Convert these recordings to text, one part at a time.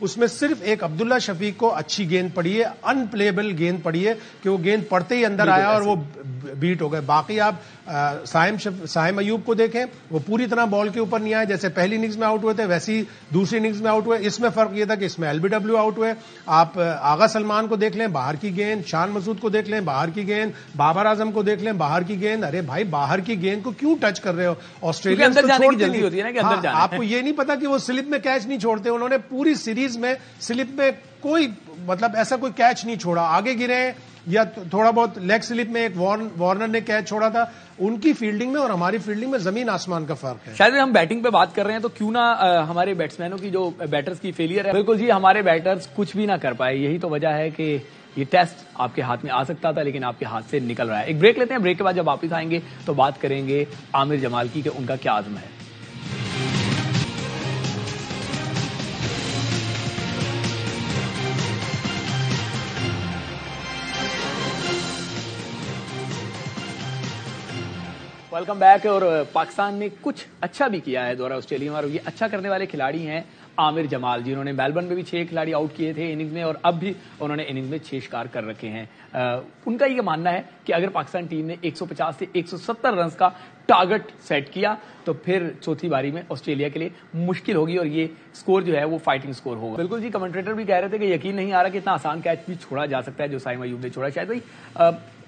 اس میں صرف ایک عبداللہ شفیق کو اچھی گیند پڑی ہے, ان پلیبل گیند پڑی ہے کہ وہ گیند پڑتے ہی اندر آیا اور وہ بیٹ ہو گئے. باقی آپ سائم ایوب کو دیکھیں, وہ پوری طرح بال کے اوپر نہیں آئے. جیسے پہلی اننگز میں آؤٹ ہوئے تھے ویسی دوسری اننگز میں آؤٹ ہوئے. اس میں فرق یہ تھا کہ اس میں ایل بی ڈبلیو آؤٹ ہوئے. آپ آغا سلمان کو دیکھ لیں, باہر کی گیند. شان مسعود کو دیکھ لیں, باہر کی گیند. بابر اعظم کو دیکھ لیں, باہر کی گیند. ارے بھائی باہر کی گیند کو کیوں ٹچ کر رہے ہو؟ آسٹریلیا آپ کو یہ نہیں پتا کہ وہ سلپ میں کیچ نہیں چھوڑتے. انہوں نے پوری سیریز میں سلپ میں کوئی مطلب ایسا کوئی کیچ نہیں چھوڑا. آگے گرے یا تھوڑا بہت لیگ سلپ میں ایک وارنر نے کیچ چھوڑا تھا. ان کی فیلڈنگ میں اور ہماری فیلڈنگ میں زمین آسمان کا فرق ہے. شاید ہم بیٹنگ پہ بات کر رہے ہیں تو کیوں نہ ہمارے بیٹسمینوں کی جو بیٹرز کی فیلئر ہے. بالکل جی, ہمارے بیٹرز کچھ بھی نہ کر پائے. یہی تو وجہ ہے کہ یہ ٹیسٹ آپ کے ہاتھ میں آ سکتا تھا لیکن آپ کے ہاتھ سے نکل رہا ہے. ایک بریک لیتے ہیں, بریک کے بعد جب واپس آئیں گے تو بات کریں گے عامر جمال کی کہ ان کا کیا عزم ہے. Welcome back. اور پاکستان نے کچھ اچھا بھی کیا ہے دورہ آسٹریلیا میں, اور یہ اچھا کرنے والے کھلاڑی ہیں عامر جمال, جنہوں نے میلبرن میں بھی 6 کھلاڑی آؤٹ کیے تھے اننگز میں, اور اب بھی انہوں نے اننگز میں 6 شکار کر رکھے ہیں. ان کا یہ ماننا ہے کہ اگر پاکستان ٹیم نے 150 سے 170 رنز کا ٹارگٹ سیٹ کیا تو پھر چوتھی باری میں آسٹریلیا کے لیے مشکل ہوگی اور یہ سکور جو ہے وہ فائٹنگ سکور ہوگا. بالکل جی, کمنٹریٹر بھی کہہ رہے تھے کہ یقین نہیں آ رہا کہ اتنا آسان کیچ بھی چھوڑا جا سکتا ہے جو سائم ایوب نے چھوڑا. شاید بھائی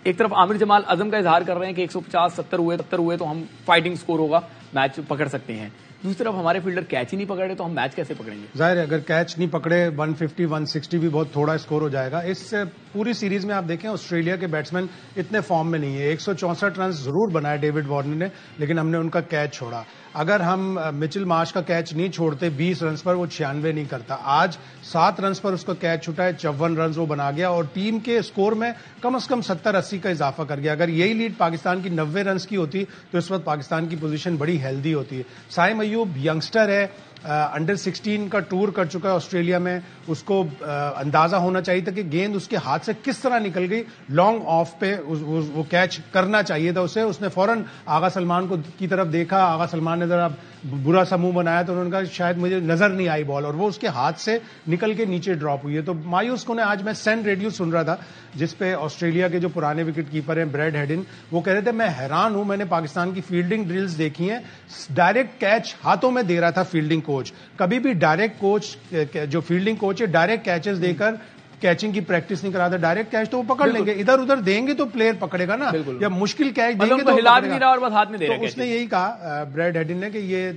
ایک طرف عامر جمال عزم کا اظہار کر رہے ہیں کہ 150 70 ہوئے تو ہم فائٹنگ سکور ہوگا, میچ پکڑ سکتے ہیں. دوسری طرف ہمارے فیلڈر کیچ ہی نہیں پکڑے تو ہم میچ کیسے پکڑیں گے؟ ظاہر ہے اگر کیچ نہیں پکڑے 150 160 بھی بہت تھوڑا اسکور ہو جائے گا. اس پوری سیریز میں آپ دیکھیں آسٹریلیا کے بیٹسمین اتنے فارم میں نہیں ہے. 164 رنز ضرور بنائے ڈیوڈ وارنر نے, لیکن ہم نے ان کا کیچ چھوڑا. اگر ہم مچل مارش کا کیچ نہیں چھوڑتے 20 رنز پر, وہ 96 نہیں کرتا. آج 7 رنز پر اس کا کیچ چھوٹا ہے, 54 رنز وہ بنا گیا اور ٹیم کے اسکور میں کم از کم 70-80 کا اضافہ کر گیا. اگر یہی لیڈ پاکستان کی 90 رنز کی ہوتی تو اس وقت پاکستان کی پوزیشن بڑی ہیلدی ہوتی ہے. سائم ایوب ینگسٹر ہے, انڈر 16 کا ٹور کر چکا ہے آسٹریلیا میں. اس کو اندازہ ہونا چاہیے تھا کہ گیند اس کے ہاتھ سے کس طرح نکل گئی. لانگ آف پہ وہ کیچ کرنا چاہیے تھا اسے. اس نے فوراً آغا سلمان کی طرف دیکھا, آغا سلمان نے ذرا برا سا منہ بنایا تو انہوں نے کہا شاید مجھے نظر نہیں آئی بال, اور وہ اس کے ہاتھ سے نکل کے نیچے ڈراپ ہوئی ہے. تو مایوس کو نے آج میں سین ریڈیو سن رہا تھا جس پہ آسٹریلیا کے جو پرانے وکٹ کیپر ہیں بریڈ ہیڈن, وہ کہہ رہے تھے میں حیران ہوں, میں نے پاکستان کی فیلڈنگ ڈرلز دیکھی ہیں, ڈائریکٹ کیچ ہاتھوں میں دے رہا تھا فیلڈنگ کوچ. کبھی بھی ڈائریکٹ کوچ جو فیلڈنگ کوچ ہے ڈائریکٹ کیچز دے کر کیچنگ کی پریکٹس نہیں کراتا. ڈائریکٹ کیچ تو وہ پکڑ لیں گے, ادھر ادھر دیں گے تو پلیئر پکڑے گا نا, یا مشکل کیچ دیں گے تو ہلا بھی نہیں رہا اور بس ہاتھ میں دے رہا. تو اس نے یہی کہا بریڈ ہیڈن نے کہ یہ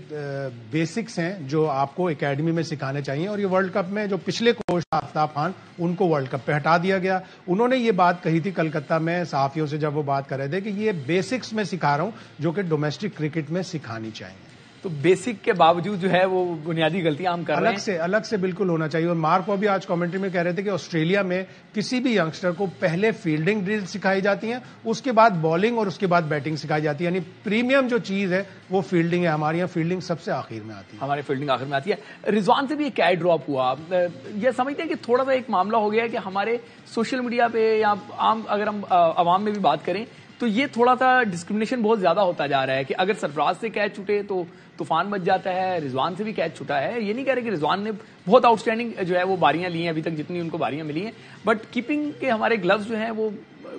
بیسکس ہیں جو آپ کو اکیڈمی میں سکھانے چاہیے, اور یہ ورلڈ کپ میں جو پچھلے کوچ آفتاب خان ان کو ورلڈ کپ پہ ہٹا دیا گیا. انہوں نے یہ بات کہی تھی کلکتہ میں صحافیوں سے جب وہ بات کر رہے تھے کہ یہ بیسکس میں سکھا رہا ہوں جو کہ ڈومیسٹک کرکٹ میں سکھانی چاہیے. تو بیسک کے باوجود جو ہے وہ بنیادی غلطیاں ہم کر رہے ہیں. الگ سے بالکل ہونا چاہیے. اور مارک کو بھی آج کامنٹری میں کہہ رہے تھے کہ آسٹریلیا میں کسی بھی ینگسٹر کو پہلے فیلڈنگ ڈرل سکھائی جاتی ہیں, اس کے بعد بالنگ اور اس کے بعد بیٹنگ سکھائی جاتی ہے. یعنی پریمیم جو چیز ہے وہ فیلڈنگ ہے. ہمارے یہاں فیلڈنگ سب سے آخر میں آتی ہے. ہمارے فیلڈنگ آخر میں آتی ہے. رضوان سے بھی ایک کیچ ڈراپ ہوا. یہ سمجھتے ہیں کہ تھوڑا سا ایک معاملہ ہو گیا ہے کہ ہمارے سوشل میڈیا پہ یا عام اگر ہم عوام میں بھی بات کریں تو یہ تھوڑا سا ڈسکرمنیشن بہت زیادہ ہوتا جا رہا ہے کہ اگر سرفراز سے کیچ چھوٹے تو طوفان بچ جاتا ہے, رضوان سے بھی کیچ چھوٹا ہے. یہ نہیں کہہ رہے کہ رضوان نے بہت آؤٹ اسٹینڈنگ جو ہے وہ باریاں لی ہیں ابھی تک جتنی ان کو باریاں ملی ہیں, بٹ کیپنگ کے ہمارے گلوز جو ہیں وہ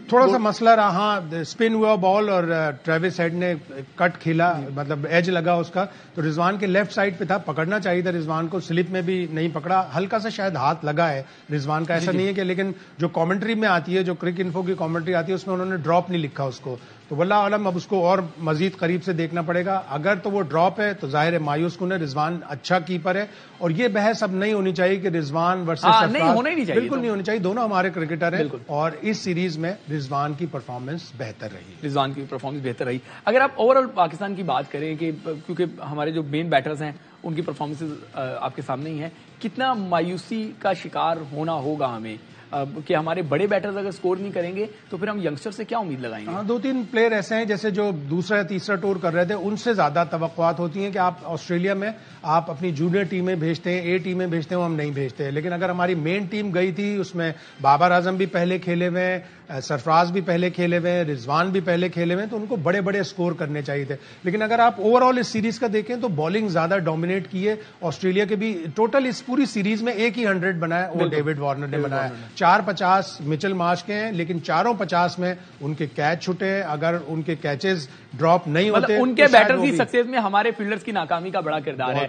تھوڑا سا مسئلہ رہا. اسپن ہوا بال اور ٹریوس ہیڈ نے کٹ کھیلا, مطلب ایج لگا اس کا, تو رضوان کے لیفٹ سائڈ پہ تھا, پکڑنا چاہیے تھا رضوان کو. سلپ میں بھی نہیں پکڑا, ہلکا سا شاید ہاتھ لگا ہے رضوان کا, ایسا نہیں ہے کہ, لیکن جو کامنٹری میں آتی ہے, جو کرک انفو کی کامنٹری آتی ہے اس میں انہوں نے ڈراپ نہیں لکھا اس کو. تو واللہ عالم اب اس کو اور مزید قریب سے دیکھنا پڑے گا. اگر تو وہ ڈراپ ہے تو ظاہر ہے مایوس کن ہے. رضوان اچھا کیپر ہے, اور یہ بحث اب نہیں ہونی چاہیے کہ رضوان ورسز سرفراز, بالکل نہیں ہونی چاہیے. دونوں ہمارے کرکٹر ہیں, اور اس سیریز میں رضوان کی پرفارمنس بہتر رہی. اگر آپ اوور آل پاکستان کی بات کریں کہ کیونکہ ہمارے جو مین بیٹرز ہیں ان کی پرفارمنسز آپ کے سامنے ہی ہیں, کتنا مایوسی کا شکار ہونا ہوگا ہمیں کہ ہمارے بڑے بیٹرز اگر سکور نہیں کریں گے تو پھر ہم ینگسٹر سے کیا امید لگائیں گے؟ 2-3 پلیئر ایسے ہیں جیسے جو دوسرا یا تیسرا ٹور کر رہے تھے, ان سے زیادہ توقعات ہوتی ہیں کہ آپ آسٹریلیا میں آپ اپنی جونیئر ٹیمیں بھیجتے ہیں, اے ٹیمیں بھیجتے ہیں, وہ ہم نہیں بھیجتے. لیکن اگر ہماری مین ٹیم گئی تھی اس میں بابر اعظم بھی پہلے کھیلے ہوئے ہیں, سرفراز بھی پہلے کھیلے ہوئے ہیں, رضوان بھی پہلے کھیلے ہوئے ہیں, تو ان کو بڑے بڑے اسکور کرنے چاہیے تھے. لیکن اگر آپ اوور آل اس سیریز کا دیکھیں تو بالنگ زیادہ ڈومینیٹ کی ہے آسٹریلیا کے بھی. ٹوٹل اس پوری سیریز میں ایک ہی 100 بنایا وہ ڈیوڈ وارنر نے بنایا. 450 مچل مارش کے ہیں, لیکن چاروں 50 میں ان کے کیچ چھٹے. اگر ان کے کیچز ڈراپ نہیں ہوتے, ان کے بیٹر کی سکسیس میں ہمارے فیلڈرز کی ناکامی کا بڑا کردار ہے.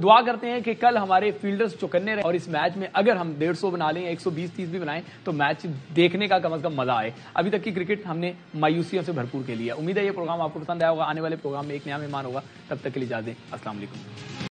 دعا کرتے ہیں کہ کل ہمارے فیلڈرز چوکنے رہے اور اس میچ میں اگر ہم 150 بنا لیں, 120-30 بھی بنائیں, تو میچ دیکھنے کا کم از کم مزہ آئے. ابھی تک کی کرکٹ ہم نے مایوسیوں سے بھرپور کے لیا. امید ہے یہ پروگرام آپ کو پسند آیا ہوگا. آنے والے پروگرام میں ایک نیا مہمان ہوگا. تب تک کے لیے اجازت دیں. السلام علیکم.